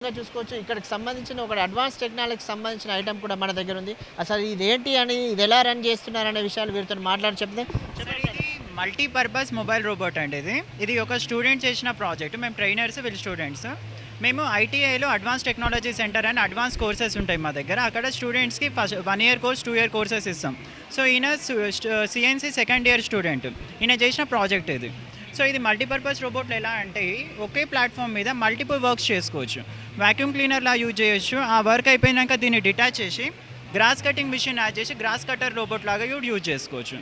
చూసుకోవచ్చు. ఇక్కడికి సంబంధించిన ఒక అడ్వాన్స్ టెక్నాలజీకి సంబంధించిన ఐటెమ్ కూడా మన దగ్గర ఉంది. అసలు ఇదేంటి అని ఇది ఎలా రన్ చేస్తున్నారనే విషయాలు వీరితో మాట్లాడి చెప్తే సార్ ఇది మల్టీపర్పస్ మొబైల్ రోబోట్ అండి. ఇది ఒక స్టూడెంట్ చేసిన ప్రాజెక్ట్. మేము ట్రైనర్స్, వీళ్ళు స్టూడెంట్స్. మేము ఐటీఐలో అడ్వాన్స్ టెక్నాలజీ సెంటర్ అని అడ్వాన్స్ కోర్సెస్ ఉంటాయి మా దగ్గర. అక్కడ స్టూడెంట్స్కి first 1 year course, 2 year courses ఇస్తాం. సో ఈయన సిఎన్సి సెకండ్ ఇయర్ స్టూడెంట్. ఈయన చేసిన ప్రాజెక్ట్ ఇది. సో ఇది మల్టీపర్పస్ రోబోట్లు ఎలా అంటే ఒకే ప్లాట్ఫామ్ మీద మల్టిపుల్ వర్క్స్ చేసుకోవచ్చు. వాక్యూమ్ క్లీనర్లా యూజ్ చేయొచ్చు. ఆ వర్క్ అయిపోయినాక దీన్ని డిటాచ్ చేసి గ్రాస్ కటింగ్ మిషన్ యాడ్ చేసి గ్రాస్ కటర్ రోబోట్ లాగా యూజ్ చేసుకోవచ్చు.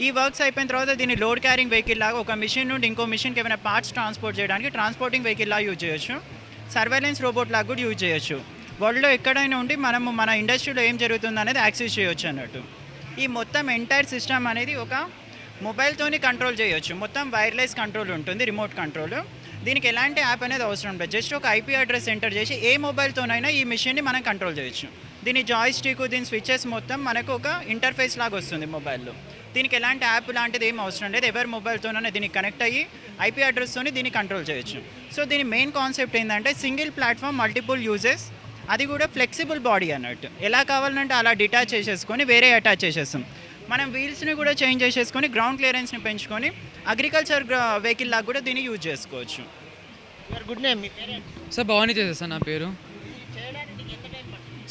ఈ వర్క్స్ అయిపోయిన తర్వాత దీన్ని లోడ్ క్యారింగ్ వెహికల్ లాగా ఒక మిషన్ నుండి ఇంకో మిషన్కి ఏమైనా పార్ట్స్ ట్రాన్స్పోర్ట్ చేయడానికి ట్రాన్స్పోర్టింగ్ వెహికల్ లాగా యూజ్ చేయొచ్చు. సర్వేలెన్స్ రోబోట్ లాగా కూడా యూజ్ చేయొచ్చు. వరల్డ్లో ఎక్కడైనా ఉండి మనము మన ఇండస్ట్రీలో ఏం జరుగుతుంది అనేది యాక్సెస్ చేయొచ్చు అన్నట్టు. ఈ మొత్తం ఎంటైర్ సిస్టమ్ అనేది ఒక మొబైల్తోని కంట్రోల్ చేయొచ్చు. మొత్తం వైర్లెస్ కంట్రోల్ ఉంటుంది, రిమోట్ కంట్రోల్. దీనికి ఎలాంటి యాప్ అనేది అవసరం లేదు. జస్ట్ ఒక ఐపీ అడ్రస్ ఎంటర్ చేసి ఏ మొబైల్తోనైనా ఈ మిషన్ని మనం కంట్రోల్ చేయొచ్చు. దీని జాయ్ స్టిక్, దీని స్విచెస్ మొత్తం మనకు ఒక ఇంటర్ఫేస్ లాగా వస్తుంది మొబైల్లో. దీనికి ఎలాంటి యాప్ లాంటిది ఏం అవసరం లేదు. ఎవరి మొబైల్తోనైనా దీనికి కనెక్ట్ అయ్యి ఐపీ అడ్రస్తోని దీన్ని కంట్రోల్ చేయొచ్చు. సో దీని మెయిన్ కాన్సెప్ట్ ఏంటంటే సింగిల్ ప్లాట్ఫామ్, మల్టిపుల్ యూజెస్, అది కూడా ఫ్లెక్సిబుల్ బాడీ అన్నట్టు. ఎలా కావాలంటే అలా డిటాచ్ చేసేసుకొని వేరే అటాచ్ చేసేస్తాం. మనం వీల్స్ని కూడా చేంజ్ చేసేసుకొని గ్రౌండ్ క్లియరెన్స్ని పెంచుకొని అగ్రికల్చర్ వెహికల్ లాగా కూడా దీన్ని యూజ్ చేసుకోవచ్చు. గుడ్ నేమ్ సార్ భవానీ చేశారు సార్ నా పేరు.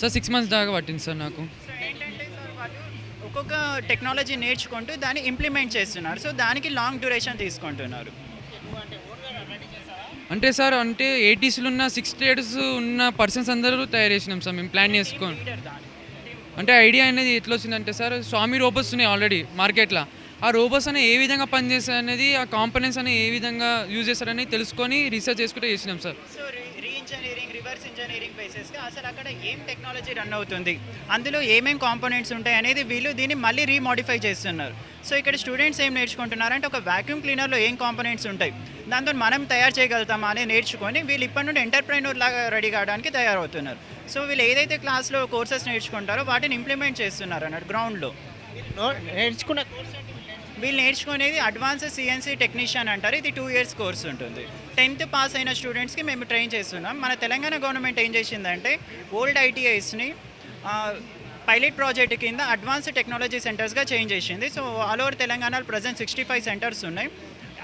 సార్ 6 months దాకా పట్టింది సార్ నాకు. సో ఏంటంటే సార్ వాళ్ళు ఒక్కొక్క టెక్నాలజీ నేర్చుకుంటూ దాన్ని ఇంప్లిమెంట్ చేస్తున్నారు. సో దానికి లాంగ్ డ్యూరేషన్ తీసుకుంటున్నారు. అంటే సార్ అంటే 80sలో ఉన్న 60 years ఉన్న పర్సన్స్ అందరూ తయారు చేసినాం సార్ మేము ప్లాన్ చేసుకొని. అంటే ఐడియా అనేది ఎట్లా వచ్చిందంటే సార్ స్వామి రోబోట్స్ ఉన్నాయి ఆల్రెడీ మార్కెట్లో. ఆ రోబోట్స్ అనేవి ఏ విధంగా పనిచేస్తాయి అనేది, ఆ కాంపోనెంట్స్ అనేవి ఏ విధంగా యూజ్ చేస్తారని తెలుసుకొని రీసెర్చ్ చేసుకుంటే చేసినాం sir. So reengineering, reverse engineering బేసిస్గా అసలు అక్కడ ఏం టెక్నాలజీ రన్ అవుతుంది, అందులో ఏమేం కాంపోనెంట్స్ ఉంటాయి అనేది వీళ్ళు దీన్ని మళ్ళీ రీమోడిఫై చేస్తున్నారు. సో ఇక్కడ స్టూడెంట్స్ ఏం నేర్చుకుంటున్నారంటే ఒక వాక్యూమ్ క్లీనర్లో ఏం కాంపోనెంట్స్ ఉంటాయి, దాంతో మనం తయారు చేయగలుగుతామా అని నేర్చుకొని వీళ్ళు ఇప్పటి నుండి ఎంటర్ప్రైనర్ లాగా రెడీ కావడానికి తయారవుతున్నారు. సో వీళ్ళు ఏదైతే క్లాస్లో కోర్సెస్ నేర్చుకుంటారో వాటిని ఇంప్లిమెంట్ చేస్తున్నారు అన్నట్టు గ్రౌండ్లో. నేర్చుకున్న వీళ్ళు నేర్చుకునేది అడ్వాన్స్ సిఎన్సి టెక్నీషియన్ అంటారు. ఇది 2 years కోర్స్ ఉంటుంది. 10th పాస్ అయిన స్టూడెంట్స్కి మేము ట్రైన్ చేస్తున్నాం. మన తెలంగాణ గవర్నమెంట్ ఏం చేసిందంటే ఓల్డ్ ఐటీఐస్ని పైలట్ ప్రాజెక్ట్ కింద అడ్వాన్స్ టెక్నాలజీ సెంటర్స్గా చేంజ్ చేసింది. సో ఆల్ ఓవర్ తెలంగాణలో ప్రజెంట్ 65 సెంటర్స్ ఉన్నాయి.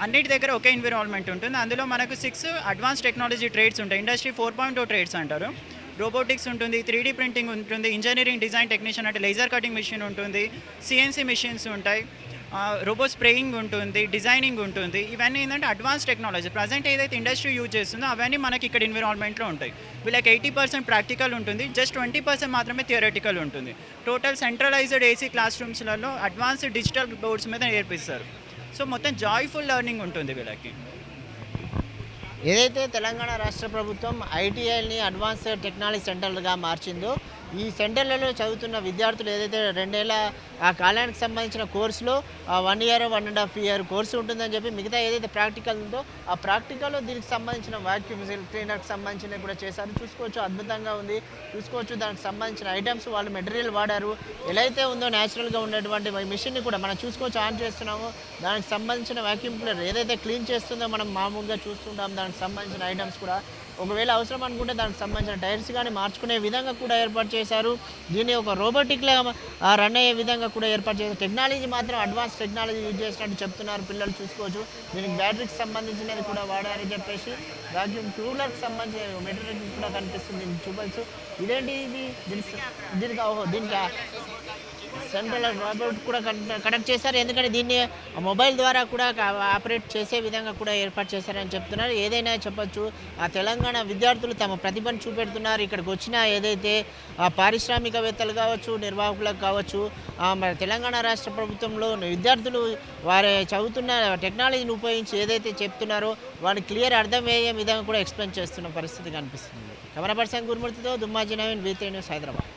అన్నిటి దగ్గర ఒకే ఎన్విరాన్మెంట్ ఉంటుంది. అందులో మనకు 6 అడ్వాన్స్ టెక్నాలజీ ట్రేడ్స్ ఉంటాయి. ఇండస్ట్రీ 4.0 ట్రేడ్స్ అంటారు. రోబోటిక్స్ ఉంటుంది, 3D ప్రింటింగ్ ఉంటుంది, ఇంజనీరింగ్ డిజైన్ టెక్నీషియన్ అంటే లేజర్ కటింగ్ మిషన్ ఉంటుంది, సిఎన్సి మిషన్స్ ఉంటాయి, రోబో స్ప్రేయింగ్ ఉంటుంది, డిజైనింగ్ ఉంటుంది. ఇవన్నీ ఏంటంటే అడ్వాన్స్ టెక్నాలజీ. ప్రజెంట్ ఏదైతే ఇండస్ట్రీ యూజ్ చేస్తుందో అవన్నీ మనకి ఇక్కడ ఎన్విరాన్మెంట్లో ఉంటాయి. వీళ్ళకి 80% ప్రాక్టికల్ ఉంటుంది, జస్ట్ 20% మాత్రమే థియరటికల్ ఉంటుంది. టోటల్ సెంట్రలైజ్డ్ ఏసీ క్లాస్ రూమ్స్లలో అడ్వాన్స్డ్ డిజిటల్ బోర్డ్స్ మీద నేర్పిస్తారు. సో మొత్తం జాయ్ఫుల్ లెర్నింగ్ ఉంటుంది వీళ్ళకి. ఏదైతే తెలంగాణ రాష్ట్ర ప్రభుత్వం ఐటీఐని అడ్వాన్స్ టెక్నాలజీ సెంటర్లుగా మార్చిందో, ఈ సెంటర్లలో చదువుతున్న విద్యార్థులు ఏదైతే 2 ఏళ్ల ఆ కాలానికి సంబంధించిన కోర్సులో 1 year, 1.5 year కోర్సు ఉంటుందని చెప్పి మిగతా ఏదైతే ప్రాక్టికల్ ఉందో ఆ ప్రాక్టికల్లో దీనికి సంబంధించిన వాక్యూమ్ క్లీనర్కి సంబంధించినవి కూడా చేశారు. చూసుకోవచ్చు, అద్భుతంగా ఉంది. చూసుకోవచ్చు, దానికి సంబంధించిన ఐటమ్స్ వాళ్ళు మెటీరియల్ వాడారు. ఎలా అయితే ఉందో న్యాచురల్గా ఉన్నటువంటి మిషన్ని కూడా మనం చూసుకోవచ్చు, ఆన్ చేస్తున్నాము. దానికి సంబంధించిన వాక్యూమ్ క్లీనర్ ఏదైతే క్లీన్ చేస్తుందో మనం మామూలుగా చూస్తుంటాం. దానికి సంబంధించిన ఐటమ్స్ కూడా ఒకవేళ అవసరం అనుకుంటే దానికి సంబంధించిన టైర్స్ కానీ మార్చుకునే విధంగా కూడా ఏర్పాటు చేశారు. దీన్ని ఒక రోబోటిక్లా రన్ అయ్యే విధంగా కూడా ఏర్పాటు చేశారు. టెక్నాలజీ మాత్రం అడ్వాన్స్ టెక్నాలజీ యూజ్ చేసినట్టు చెప్తున్నారు పిల్లలు. చూసుకోవచ్చు, దీనికి బ్యాటరీకి సంబంధించినది కూడా వాడారని చెప్పేసి వాక్యూమ్ కూలర్కి సంబంధించిన మెటీరియల్ కూడా కనిపిస్తుంది. దీనికి చూపల్సు ఇదేంటి ఇది, దీనికి సెంట్రల్ రోబోట్ కూడా కనెక్ట్ చేశారు. ఎందుకంటే దీన్ని మొబైల్ ద్వారా కూడా ఆపరేట్ చేసే విధంగా కూడా ఏర్పాటు చేశారని చెప్తున్నారు. ఏదైనా చెప్పచ్చు, ఆ తెలంగాణ విద్యార్థులు తమ ప్రతిభను చూపెడుతున్నారు. ఇక్కడికి వచ్చిన ఏదైతే పారిశ్రామికవేత్తలు కావచ్చు, నిర్వాహకులకు కావచ్చు, మరి తెలంగాణ రాష్ట్ర ప్రభుత్వంలో విద్యార్థులు వారి చదువుతున్న టెక్నాలజీని ఉపయోగించి ఏదైతే చెప్తున్నారో వారికి క్లియర్ అర్థమయ్యే విధంగా కూడా ఎక్స్ప్లెయిన్ చేస్తున్న పరిస్థితి కనిపిస్తుంది. కెమెరా పర్సన్ గురుమూర్తితో దుమ్మాజీ నవీన్, V3 న్యూస్, హైదరాబాద్.